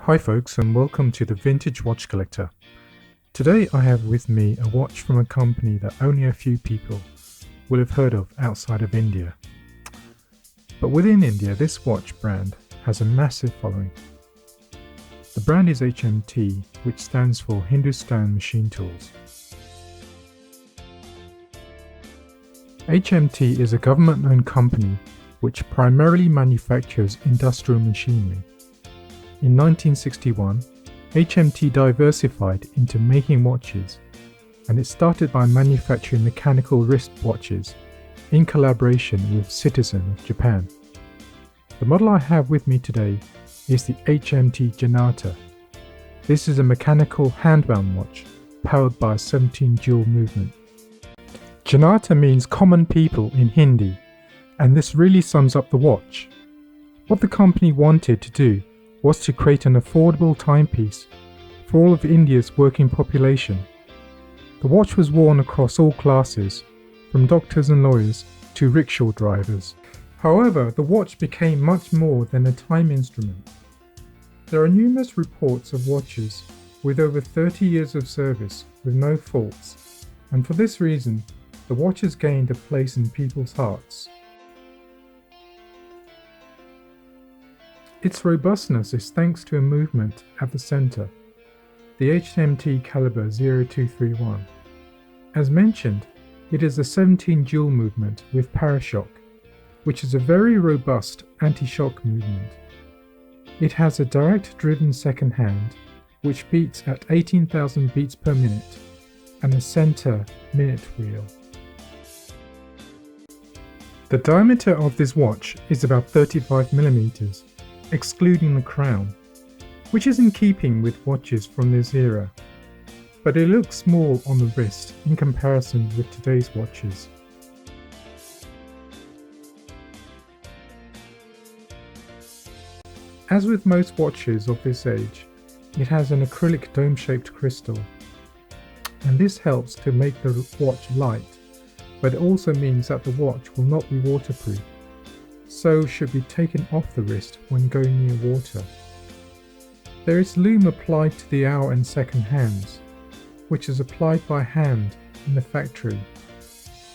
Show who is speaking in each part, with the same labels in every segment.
Speaker 1: Hi folks, and welcome to the Vintage Watch Collector. Today I have with me a watch from a company that only a few people will have heard of outside of India. But within India, this watch brand has a massive following. The brand is HMT, which stands for Hindustan Machine Tools. HMT is a government-owned company which primarily manufactures industrial machinery. In 1961, HMT diversified into making watches, and it started by manufacturing mechanical wrist watches in collaboration with Citizen of Japan. The model I have with me today is the HMT Janata. This is a mechanical handbound watch powered by a 17 dual movement. Janata means common people in Hindi, and this really sums up the watch. What the company wanted to do was to create an affordable timepiece for all of India's working population. The watch was worn across all classes, from doctors and lawyers to rickshaw drivers. However, the watch became much more than a time instrument. There are numerous reports of watches with over 30 years of service with no faults, and for this reason, the watch has gained a place in people's hearts. Its robustness is thanks to a movement at the center, the HMT caliber 0231. As mentioned, it is a 17 dual movement with parashock, which is a very robust anti-shock movement. It has a direct driven second hand, which beats at 18,000 beats per minute, and a center minute wheel. The diameter of this watch is about 35mm, excluding the crown, which is in keeping with watches from this era, but it looks small on the wrist in comparison with today's watches. As with most watches of this age, it has an acrylic dome-shaped crystal, and this helps to make the watch light, but it also means that the watch will not be waterproof, so should be taken off the wrist when going near water. There is lume applied to the hour and second hands, which is applied by hand in the factory,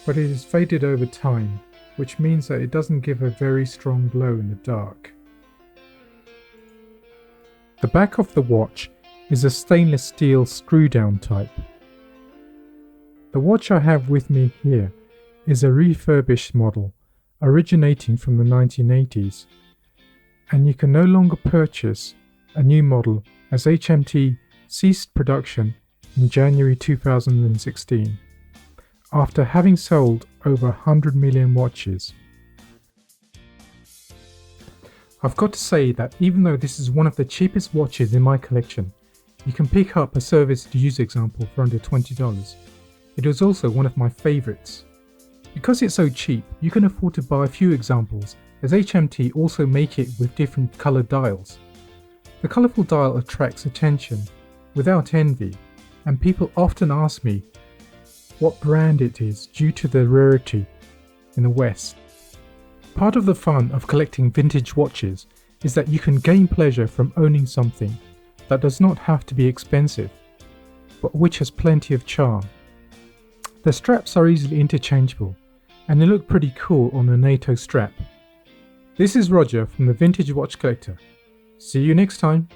Speaker 1: but it is faded over time, which means that it doesn't give a very strong glow in the dark. The back of the watch is a stainless steel screw-down type. The watch I have with me here is a refurbished model originating from the 1980s, and you can no longer purchase a new model as HMT ceased production in January 2016 after having sold over 100 million watches. I've got to say that even though this is one of the cheapest watches in my collection, you can pick up a serviced used example for under $20. It was also one of my favourites. Because it's so cheap, you can afford to buy a few examples, as HMT also make it with different coloured dials. The colourful dial attracts attention without envy, and people often ask me what brand it is due to the rarity in the West. Part of the fun of collecting vintage watches is that you can gain pleasure from owning something that does not have to be expensive, but which has plenty of charm. The straps are easily interchangeable, and they look pretty cool on a NATO strap. This is Roger from the Vintage Watch Collector. See you next time.